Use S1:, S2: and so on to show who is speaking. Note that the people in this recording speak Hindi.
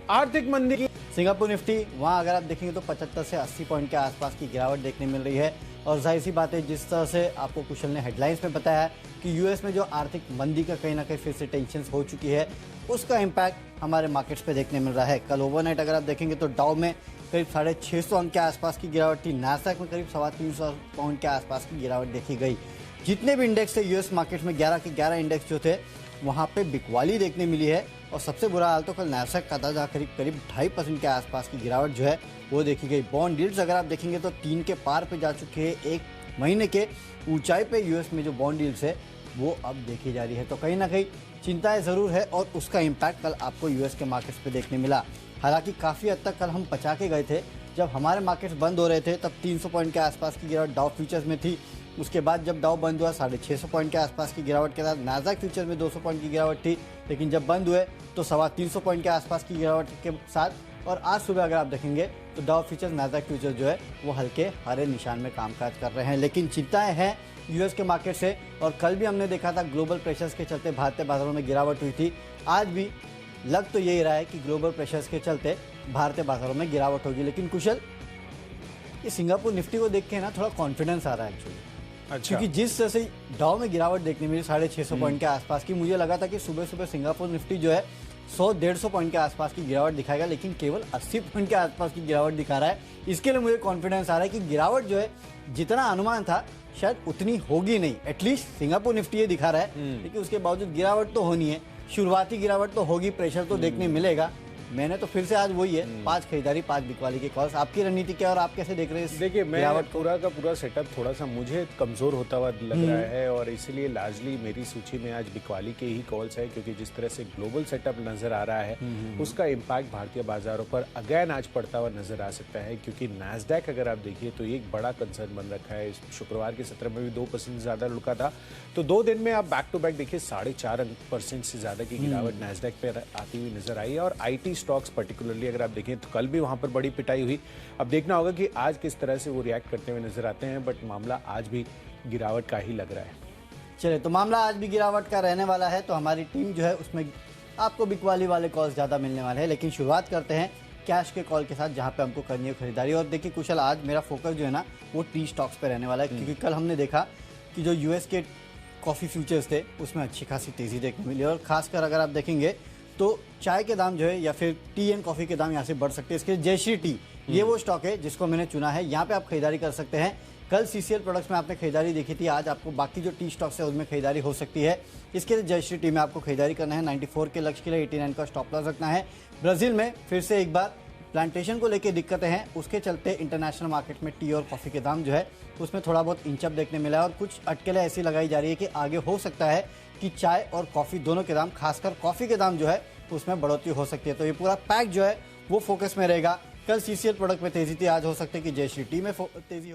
S1: आर्थिक मंदी की।
S2: सिंगापुर निफ्टी वहां अगर आप देखेंगे तो 75 से 80 पॉइंट के आसपास की गिरावट देखने मिल रही है। और जाहिर सी बात है, जिस तरह से आपको कुशल ने हेडलाइंस में बताया कि यूएस में जो आर्थिक मंदी का कहीं ना कहीं फिर से टेंशन हो चुकी है, उसका इम्पैक्ट हमारे मार्केट्स पे देखने मिल रहा है। कल ओवरनाइट अगर आप देखेंगे तो डाउ में करीब 650 अंक के आसपास की गिरावट थी, नास्डैक में करीब 325 पॉइंट के आसपास की गिरावट देखी गई। जितने भी इंडेक्स थे यूएस मार्केट में 11 के 11 इंडेक्स जो थे वहां पे बिकवाली देखने मिली है। और सबसे बुरा हाल तो कल नास्डैक का था, जहाँ करीब 2.5% के आसपास की गिरावट जो है वो देखी गई। बॉन्ड यील्ड्स अगर आप देखेंगे तो 3 के पार पे जा चुके हैं। एक महीने के ऊंचाई पे यूएस में जो बॉन्ड यील्ड्स है वो अब देखी जा रही है। तो कहीं ना कहीं चिंताएं जरूर है और उसका इम्पैक्ट कल आपको यूएस के मार्केट्स पे देखने मिला। हालांकि काफ़ी हद तक कल हम पचा के गए थे। जब हमारे मार्केट्स बंद हो रहे थे तब 300 पॉइंट के आसपास की गिरावट डाउ फ्यूचर्स में थी। उसके बाद जब डाउ बंद हुआ 650 पॉइंट के आसपास की गिरावट के साथ नास्डैक फ्यूचर में 200 पॉइंट की गिरावट थी। लेकिन जब बंद हुए तो 325 पॉइंट के आसपास की गिरावट के साथ। और आज सुबह अगर आप देखेंगे तो डाउ फ्यूचर्स नास्डैक फ्यूचर जो है वो हल्के हरे निशान में कामकाज कर रहे हैं। लेकिन चिंताएं हैं यूएस के मार्केट से। और कल भी हमने देखा था ग्लोबल प्रेशर्स के चलते भारतीय बाजारों में गिरावट हुई थी। आज भी लग तो यही रहा है कि ग्लोबल प्रेशर्स के चलते भारतीय बाजारों में गिरावट होगी। लेकिन कुशल, ये सिंगापुर निफ्टी को देख के ना थोड़ा कॉन्फिडेंस आ रहा है एक्चुअली।
S1: अच्छा।
S2: क्योंकि जिस तरह से डाउ में गिरावट देखने मिली 650 पॉइंट के आसपास की, मुझे लगा था कि सुबह सुबह सिंगापुर निफ्टी जो है 100-150 पॉइंट के आसपास की गिरावट दिखाएगा, लेकिन केवल 80 पॉइंट के आसपास की गिरावट दिखा रहा है। इसके लिए मुझे कॉन्फिडेंस आ रहा है कि गिरावट जो है जितना अनुमान था शायद उतनी होगी नहीं। एटलीस्ट सिंगापुर निफ्टी ये दिखा रहा है, लेकिन उसके बावजूद गिरावट तो होनी है, शुरुआती गिरावट तो होगी, प्रेशर तो देखने मिलेगा। मैंने तो फिर से आज वही है, 5 खरीदारी 5 बिकवाली के कॉल्स। आपकी रणनीति क्या और आप कैसे देख रहे हैं?
S1: देखिए, मैं पूरा का पूरा सेटअप थोड़ा सा मुझे कमजोर होता हुआ लग रहा है और इसीलिए लार्जली मेरी सूची में आज बिकवाली के ही कॉल्स है। क्योंकि जिस तरह से ग्लोबल सेटअप नजर आ रहा है उसका इम्पैक्ट भारतीय बाजारों पर अगेन आज पड़ता हुआ नजर आ सकता है। क्योंकि नास्डैक अगर आप देखिए तो एक बड़ा कंसर्न बन रखा है। शुक्रवार के सत्र में भी 2% ज्यादा लुका था, तो 2 दिन में आप बैक टू बैक देखिए 4.5% से ज्यादा की गिरावट नास्डैक पर आती हुई नजर आई है। और IT स्टॉक्स पर्टिकुलरली अगर आप देखें तो कल भी वहां पर बड़ी पिटाई हुई। अब देखना होगा कि आज किस तरह से वो रिएक्ट करते हुए नजर आते हैं, बट मामला आज भी गिरावट का ही लग रहा है।
S2: चलिए, तो मामला आज भी गिरावट का रहने वाला है। तो हमारी टीम जो है उसमें आपको बिकवाली वाले कॉल्स ज़्यादा मिलने वाले हैं। लेकिन शुरुआत करते हैं कैश के कॉल के साथ, जहाँ पे हमको करनी है खरीदारी। और देखिए कुशल, आज मेरा फोकस जो है ना वो टी स्टॉक्स पे रहने वाला है। क्योंकि कल हमने देखा कि जो यूएस के कॉफ़ी फ्यूचर्स थे उसमें अच्छी खासी तेज़ी देखने मिली। और खासकर अगर आप देखेंगे तो चाय के दाम जो है या फिर टी एंड कॉफ़ी के दाम यहाँ से बढ़ सकते हैं। इसके जयश्री टी ये वो स्टॉक है जिसको मैंने चुना है, यहाँ पे आप खरीदारी कर सकते हैं। कल CCL प्रोडक्ट्स में आपने खरीदारी देखी थी, आज आपको बाकी जो टी स्टॉक्स है उसमें खरीदारी हो सकती है। इसके लिए जयश्री टी में आपको खरीदारी करना है। 94 के लक्ष्य के लिए 89 का स्टॉप लॉस रखना है। ब्राज़ील में फिर से एक बार प्लांटेशन को लेकर दिक्कतें हैं, उसके चलते इंटरनेशनल मार्केट में टी और कॉफ़ी के दाम जो है उसमें थोड़ा बहुत इंचअप देखने मिला है। और कुछ अटकलें ऐसी लगाई जा रही है कि आगे हो सकता है कि चाय और कॉफ़ी दोनों के दाम, खासकर कॉफ़ी के दाम जो है उसमें बढ़ोतरी हो सकती है। तो ये पूरा पैक जो है वो फोकस में रहेगा। कल CCL प्रोडक्ट में तेजी थी, आज हो सकता है कि जयश्री टी में तेजी हो।